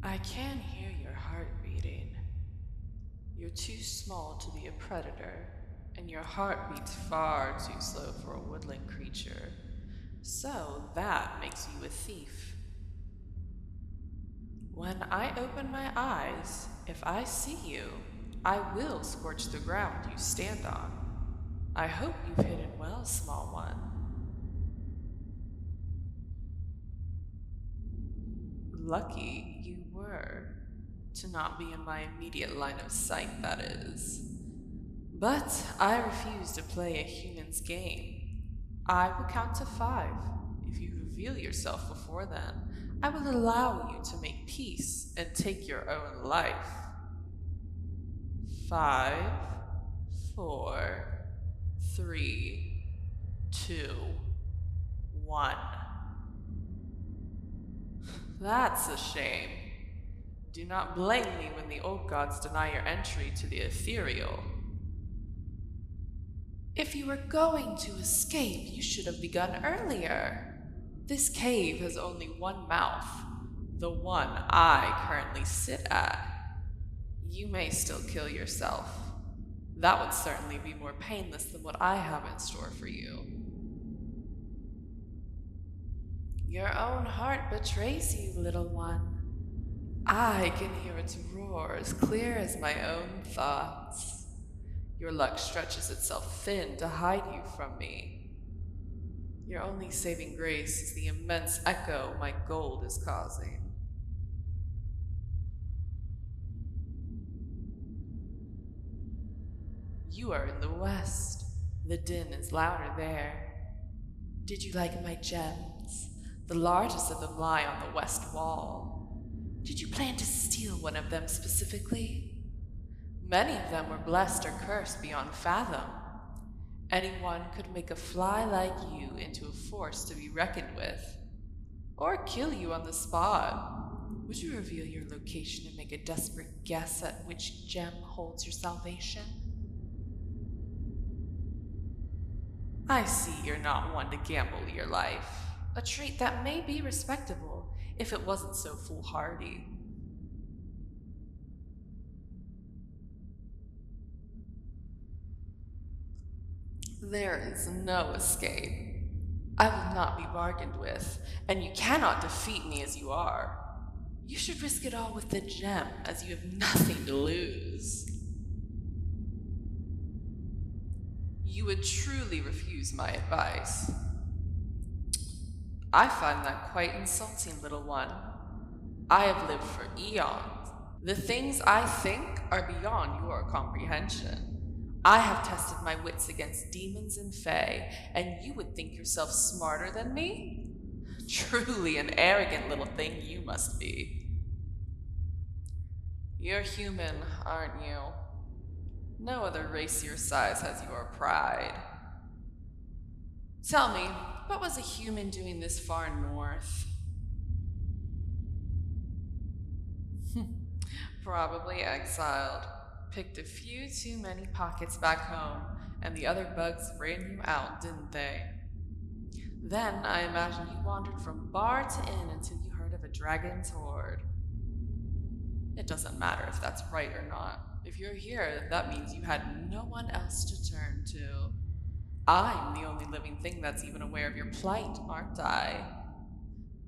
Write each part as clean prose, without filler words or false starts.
I can hear your heart beating. You're too small to be a predator, and your heart beats far too slow for a woodland creature. So that makes you a thief. When I open my eyes, if I see you, I will scorch the ground you stand on. I hope you've hidden well, small one. Lucky you were. To not be in my immediate line of sight, that is. But I refuse to play a human's game. I will count to 5. If you reveal yourself before then, I will allow you to make peace and take your own life. 5, 4, 3, 2, 1. That's a shame. Do not blame me when the old gods deny your entry to the ethereal. If you were going to escape, you should have begun earlier. This cave has only one mouth, the one I currently sit at. You may still kill yourself. That would certainly be more painless than what I have in store for you. Your own heart betrays you, little one. I can hear its roar as clear as my own thoughts. Your luck stretches itself thin to hide you from me. Your only saving grace is the immense echo my gold is causing. You are in the west. The din is louder there. Did you like my gems? The largest of them lie on the west wall. Did you plan to steal one of them specifically? Many of them were blessed or cursed beyond fathom. Anyone could make a fly like you into a force to be reckoned with, or kill you on the spot. Would you reveal your location and make a desperate guess at which gem holds your salvation? I see you're not one to gamble your life, a trait that may be respectable if it wasn't so foolhardy. There is no escape. I will not be bargained with, and you cannot defeat me as you are. You should risk it all with the gem, as you have nothing to lose. You would truly refuse my advice. I find that quite insulting, little one. I have lived for eons. The things I think are beyond your comprehension. I have tested my wits against demons and fae, and you would think yourself smarter than me? Truly an arrogant little thing you must be. You're human, aren't you? No other race your size has your pride. Tell me, what was a human doing this far north? Probably exiled. Picked a few too many pockets back home, and the other bugs ran you out, didn't they? Then I imagine you wandered from bar to inn until you heard of a dragon's horde. It doesn't matter if that's right or not. If you're here, that means you had no one else to turn to. I'm the only living thing that's even aware of your plight, aren't I?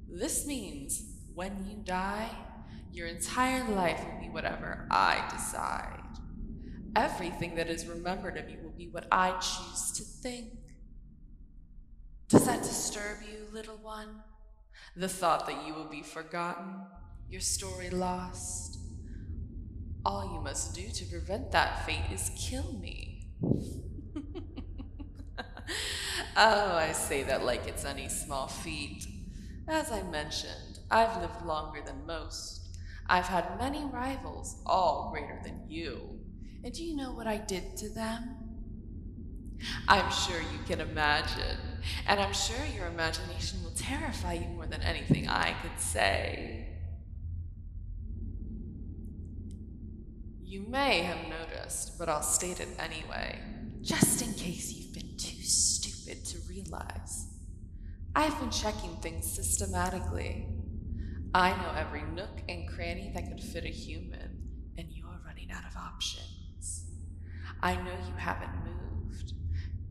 This means when you die, your entire life will be whatever I decide. Everything that is remembered of you will be what I choose to think. Does that disturb you, little one? The thought that you will be forgotten, your story lost? All you must do to prevent that fate is kill me. Oh, I say that like it's any small feat. As I mentioned, I've lived longer than most. I've had many rivals, all greater than you. And do you know what I did to them? I'm sure you can imagine, and I'm sure your imagination will terrify you more than anything I could say. You may have noticed, but I'll state it anyway, just in case you've been too stupid to realize. I've been checking things systematically. I know every nook and cranny that could fit a human, and you're running out of options. I know you haven't moved,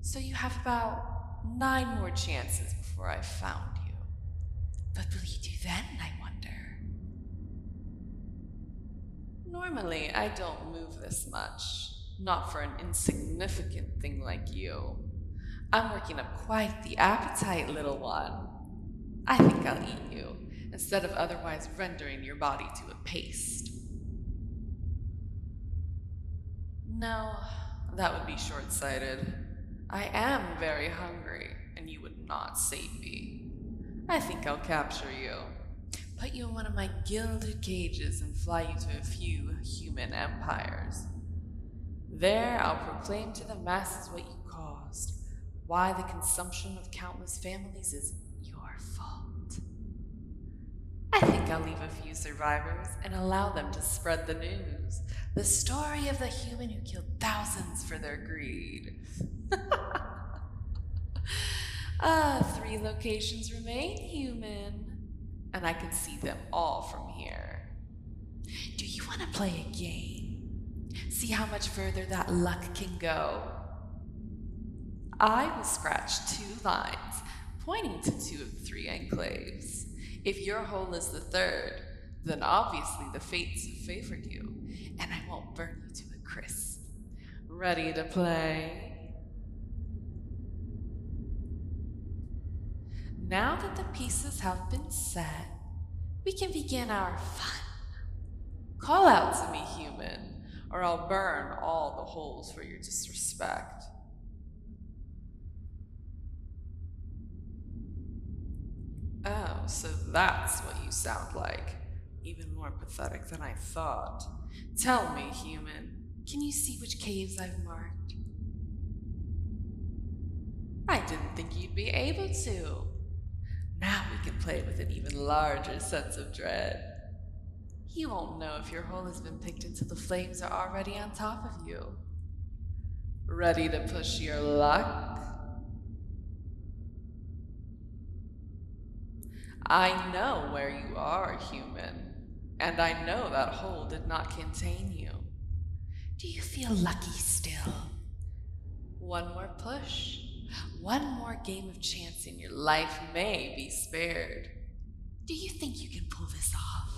so you have about 9 more chances before I found you. But will you do then, I wonder? Normally, I don't move this much. Not for an insignificant thing like you. I'm working up quite the appetite, little one. I think I'll eat you, instead of otherwise rendering your body to a paste. No, that would be short-sighted. I am very hungry, and you would not save me. I think I'll capture you, put you in one of my gilded cages, and fly you to a few human empires. There, I'll proclaim to the masses what you caused, why the consumption of countless families is your fault. I think I'll leave a few survivors and allow them to spread the news, the story of the human who killed thousands for their greed. 3 locations remain, human, and I can see them all from here. Do you want to play a game? See how much further that luck can go? I will scratch 2 lines pointing to 2 of the 3 enclaves. If your hole is the 3rd, then obviously the fates have favored you, and I won't burn you to a crisp. Ready to play? Now that the pieces have been set, we can begin our fun. Call out to me, human, or I'll burn all the holes for your disrespect. Oh, so that's what you sound like. Even more pathetic than I thought. Tell me, human, can you see which caves I've marked? I didn't think you'd be able to. Now we can play with an even larger sense of dread. You won't know if your hole has been picked until the flames are already on top of you. Ready to push your luck? I know where you are, human, and I know that hole did not contain you. Do you feel lucky still? One more push, one more game of chance, and your life may be spared. Do you think you can pull this off?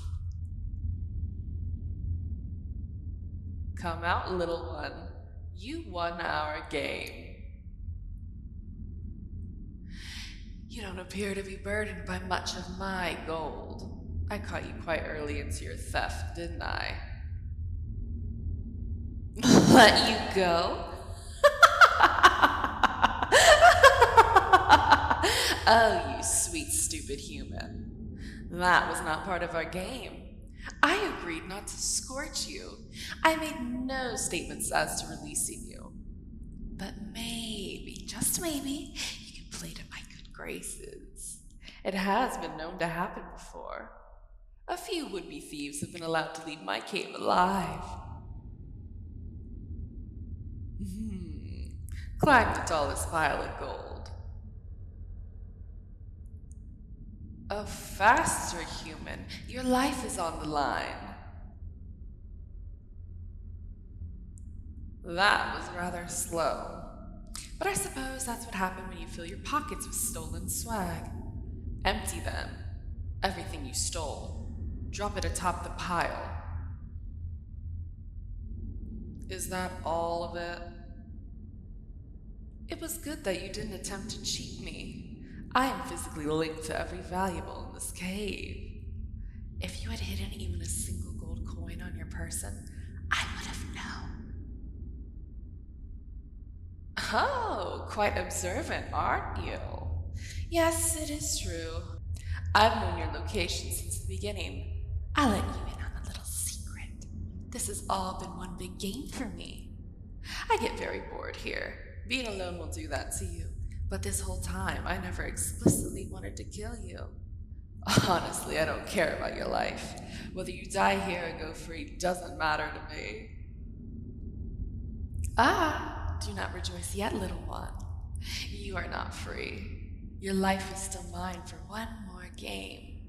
Come out, little one. You won our game. You don't appear to be burdened by much of my gold. I caught you quite early into your theft, didn't I? Let you go? Oh, you sweet, stupid human. That was not part of our game. I agreed not to scorch you. I made no statements as to releasing you. But maybe, just maybe, you can play to my good graces. It has been known to happen before. A few would-be thieves have been allowed to leave my cave alive. Climb the tallest pile of gold. Oh, faster, human. Your life is on the line. That was rather slow. But I suppose that's what happened when you fill your pockets with stolen swag. Empty them. Everything you stole. Drop it atop the pile. Is that all of it? It was good that you didn't attempt to cheat me. I am physically linked to every valuable in this cave. If you had hidden even a single gold coin on your person, I would have known. Oh, quite observant, aren't you? Yes, it is true. I've known your location since the beginning. I'll let you in on a little secret. This has all been one big game for me. I get very bored here. Being alone will do that to you. But this whole time, I never explicitly wanted to kill you. Honestly, I don't care about your life. Whether you die here or go free doesn't matter to me. Ah, do not rejoice yet, little one. You are not free. Your life is still mine for one more game.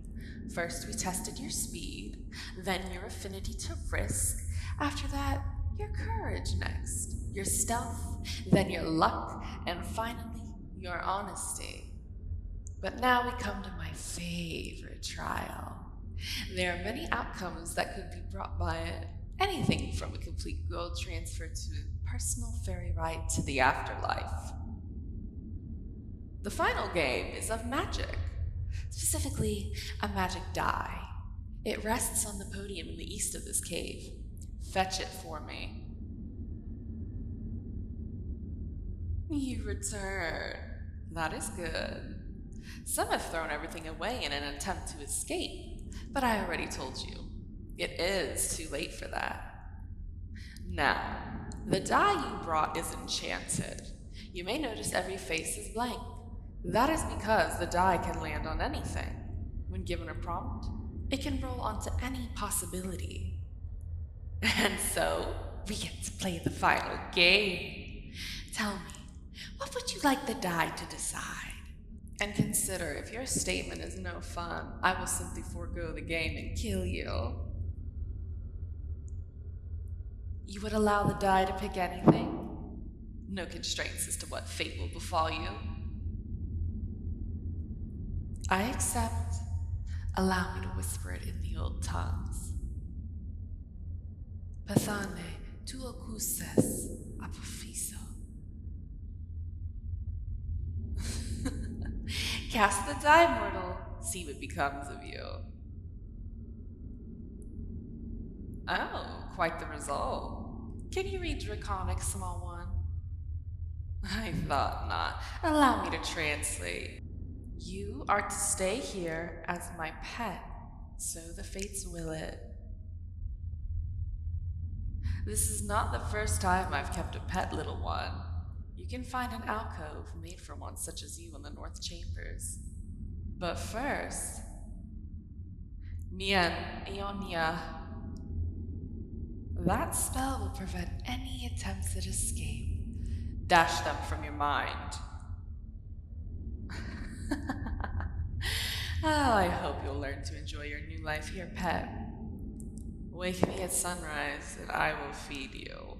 First, we tested your speed, then your affinity to risk. After that, your courage next, your stealth, then your luck, and finally, your honesty. But now we come to my favorite trial. There are many outcomes that could be brought by it. Anything from a complete gold transfer to a personal ferry ride to the afterlife. The final game is of magic, specifically a magic die. It rests on the podium in the east of this cave. Fetch it for me. You return. That is good. Some have thrown everything away in an attempt to escape, but I already told you. It is too late for that. Now, the die you brought is enchanted. You may notice every face is blank. That is because the die can land on anything. When given a prompt, it can roll onto any possibility. And so, we get to play the final game. Tell me, what would you like the die to decide? And consider, if your statement is no fun, I will simply forego the game and kill you. You would allow the die to pick anything? No constraints as to what fate will befall you? I accept. Allow me to whisper it in the old tongues. Pathane tuokuses apophyso. Cast the die, mortal. See what becomes of you. Oh, quite the result. Can you read Draconic, small one? I thought not. Allow me to translate. You are to stay here as my pet, so the fates will it. This is not the first time I've kept a pet, little one. You can find an alcove made for one such as you in the North Chambers. But first, Mien Ionia. That spell will prevent any attempts at escape. Dash them from your mind. Oh, I hope you'll learn to enjoy your new life here, pet. Wake me at sunrise and I will feed you.